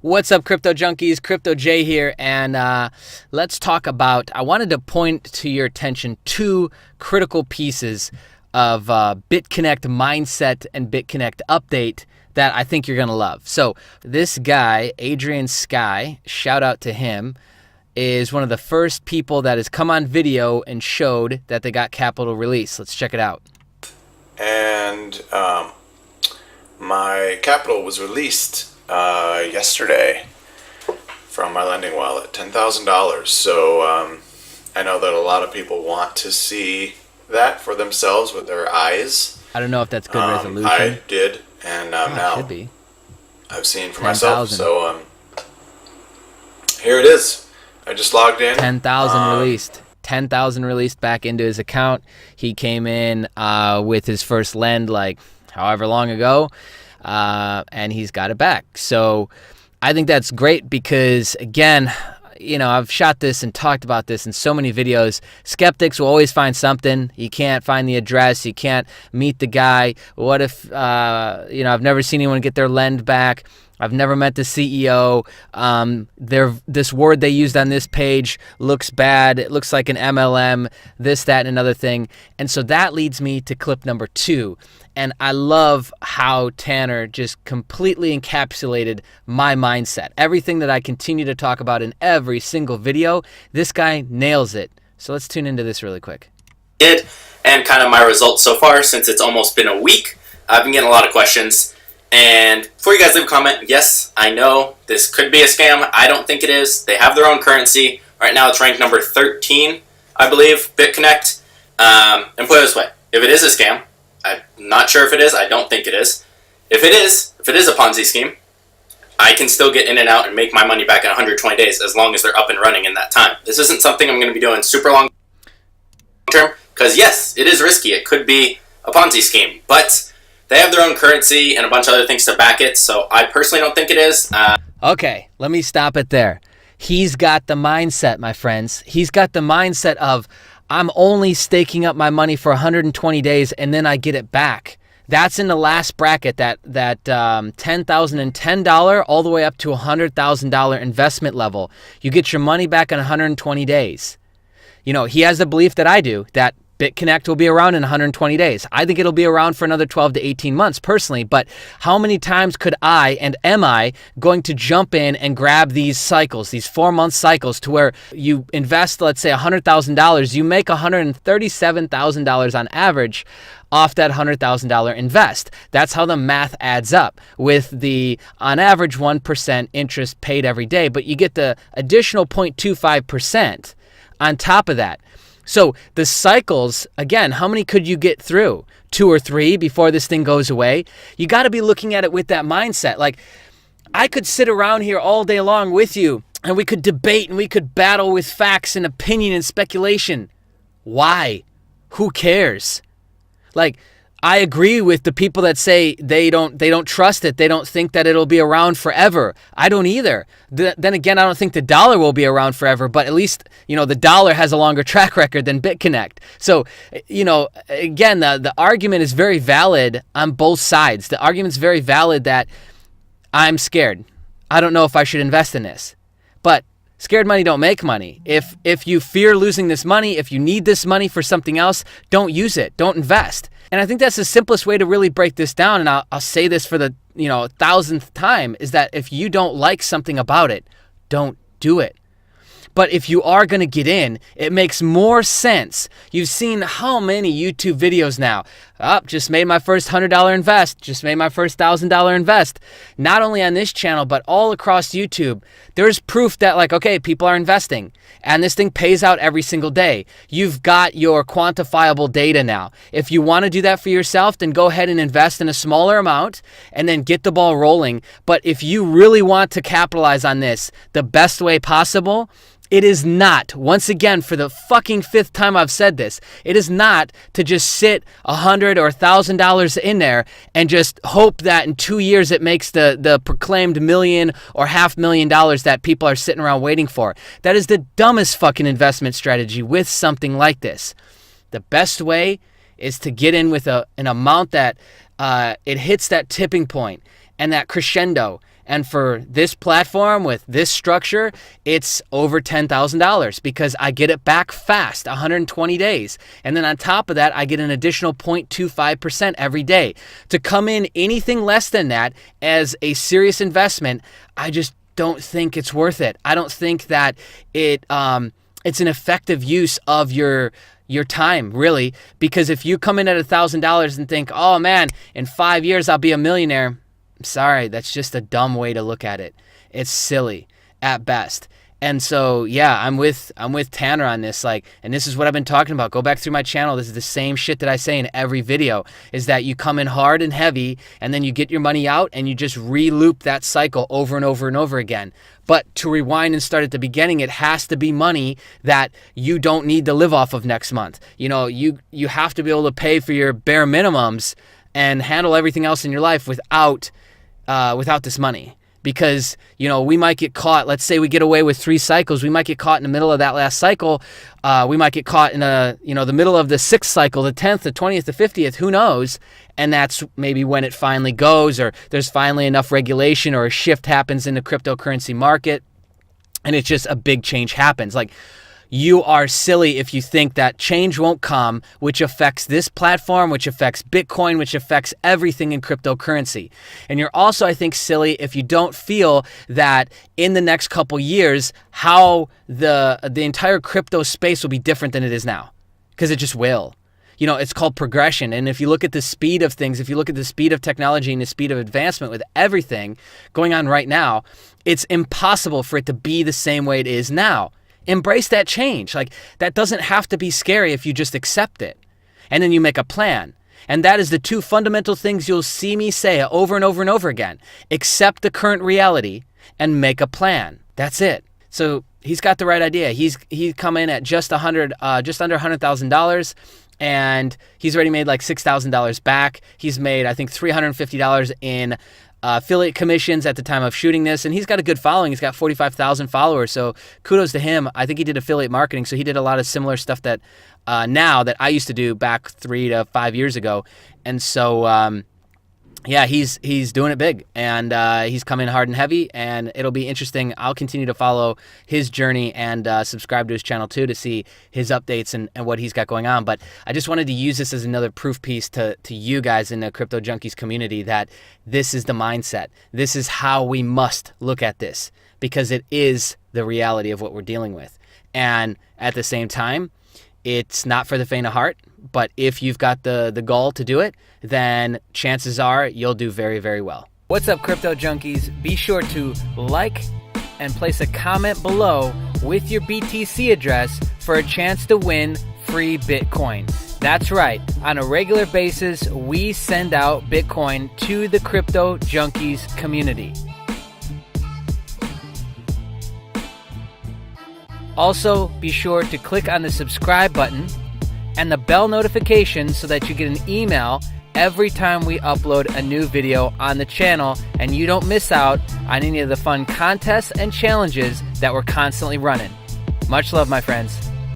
What's up, Crypto Junkies? Crypto J here, and let's talk about, I wanted to point to your attention two critical pieces of Bitconnect mindset and Bitconnect update that I think you're going to love. So this guy, Adrian Sky, shout out to him, is one of the first people that has come on video and showed that they got capital release. Let's check it out. And my capital was released yesterday from my lending wallet, $10,000. So I know that a lot of people want to see that for themselves with their eyes. I don't know if that's good resolution. I did, and now should be. I've seen for 10, myself. 000. So here it is. I just logged in. 10,000 released. 10,000 released back into his account. He came in with his first lend like however long ago, and he's got it back. So I think that's great because, again, you know, I've shot this and talked about this in so many videos. Skeptics will always find something. You can't find the address. You can't meet the guy. What if, you know, I've never seen anyone get their lend back. I've never met the CEO. This word they used on this page looks bad. It looks like an MLM, this, that, and another thing. And so that leads me to clip number 2. And I love how Tanner just completely encapsulated my mindset. Everything that I continue to talk about in every single video, this guy nails it. So let's tune into this really quick. And kind of my results so far, since it's almost been a week. I've been getting a lot of questions. And before you guys leave a comment, yes, I know this could be a scam. I don't think it is. They have their own currency. Right now it's ranked number 13, I believe, Bitconnect. And put it this way, if it is a scam, I'm not sure if it is. I don't think it is. If it is a Ponzi scheme, I can still get in and out and make my money back in 120 days as long as they're up and running in that time. This isn't something I'm going to be doing super long term because, yes, it is risky. It could be a Ponzi scheme, but they have their own currency and a bunch of other things to back it, so I personally don't think it is. Okay, let me stop it there. He's got the mindset, my friends. He's got the mindset of, I'm only staking up my money for 120 days and then I get it back. That's in the last bracket, that $10,010 all the way up to $100,000 investment level. You get your money back in 120 days. You know, he has the belief that I do, that Bitconnect will be around in 120 days. I think it'll be around for another 12 to 18 months personally, but how many times could I and am I going to jump in and grab these cycles, these 4-month cycles to where you invest, let's say $100,000, you make $137,000 on average off that $100,000 invest. That's how the math adds up with the, on average, 1% interest paid every day, but you get the additional 0.25% on top of that. So the cycles, again, how many could you get through? 2 or 3 before this thing goes away? You got to be looking at it with that mindset. Like, I could sit around here all day long with you and we could debate and we could battle with facts and opinion and speculation. Why? Who cares? Like, I agree with the people that say they don't trust it. They don't think that it'll be around forever. I don't either. Then again, I don't think the dollar will be around forever, but at least, you know, the dollar has a longer track record than Bitconnect. So, you know, again, the argument is very valid on both sides. The argument's very valid that I'm scared. I don't know if I should invest in this. But scared money don't make money. If you fear losing this money, if you need this money for something else, don't use it. Don't invest. And I think that's the simplest way to really break this down. And I'll say this for the 1,000th time, is that if you don't like something about it, don't do it. But if you are going to get in, it makes more sense. You've seen how many YouTube videos now. Just made my first $100 invest. Just made my first $1,000 invest. Not only on this channel, but all across YouTube. There's proof that, like, okay, people are investing. And this thing pays out every single day. You've got your quantifiable data now. If you want to do that for yourself, then go ahead and invest in a smaller amount and then get the ball rolling. But if you really want to capitalize on this the best way possible, it is not, once again, for the fucking 5th time I've said this, it is not to just sit $100 or $1,000 in there and just hope that in 2 years it makes the proclaimed $1 million or $500,000 that people are sitting around waiting for. That is the dumbest fucking investment strategy with something like this. The best way is to get in with an amount that it hits that tipping point and that crescendo, And for this platform with this structure, it's over $10,000 because I get it back fast, 120 days. And then on top of that, I get an additional 0.25% every day. To come in anything less than that as a serious investment, I just don't think it's worth it. I don't think that it's an effective use of your time, really, because if you come in at $1,000 and think, oh man, in 5 years I'll be a millionaire, sorry, that's just a dumb way to look at it. It's silly at best. And so, yeah, I'm with Tanner on this. And this is what I've been talking about. Go back through my channel. This is the same shit that I say in every video, is that you come in hard and heavy, and then you get your money out, and you just re-loop that cycle over and over and over again. But to rewind and start at the beginning, it has to be money that you don't need to live off of next month. You have to be able to pay for your bare minimums and handle everything else in your life without this money. Because, we might get caught. Let's say we get away with 3 cycles. We might get caught in the middle of that last cycle. We might get caught in the middle of the 6th cycle, the 10th, the 20th, the 50th, who knows? And that's maybe when it finally goes, or there's finally enough regulation, or a shift happens in the cryptocurrency market, and it's just a big change happens. You are silly if you think that change won't come, which affects this platform, which affects Bitcoin, which affects everything in cryptocurrency. And you're also, I think, silly if you don't feel that in the next couple years, how the entire crypto space will be different than it is now. Because it just will. It's called progression. And if you look at the speed of things, if you look at the speed of technology and the speed of advancement with everything going on right now, it's impossible for it to be the same way it is now. Embrace that change. That doesn't have to be scary if you just accept it. And then you make a plan. And that is the 2 fundamental things you'll see me say over and over and over again. Accept the current reality and make a plan. That's it. So he's got the right idea. He's come in at just under $100,000, and he's already made $6,000 back. He's made, I think, $350 in affiliate commissions at the time of shooting this, and he's got a good following. He's got 45,000 followers, so kudos to him. I think he did affiliate marketing, so he did a lot of similar stuff that now that I used to do back 3 to 5 years ago. And so yeah, he's doing it big, and he's coming hard and heavy, and it'll be interesting. I'll continue to follow his journey and subscribe to his channel too to see his updates and what he's got going on. But I just wanted to use this as another proof piece to you guys in the Crypto Junkies community that this is the mindset. This is how we must look at this, because it is the reality of what we're dealing with. And at the same time, it's not for the faint of heart, but if you've got the goal to do it, then chances are you'll do very, very well. What's up, Crypto Junkies? Be sure to like and place a comment below with your BTC address for a chance to win free Bitcoin. That's right. On a regular basis, we send out Bitcoin to the Crypto Junkies community. Also, be sure to click on the subscribe button and the bell notification so that you get an email every time we upload a new video on the channel and you don't miss out on any of the fun contests and challenges that we're constantly running. Much love, my friends.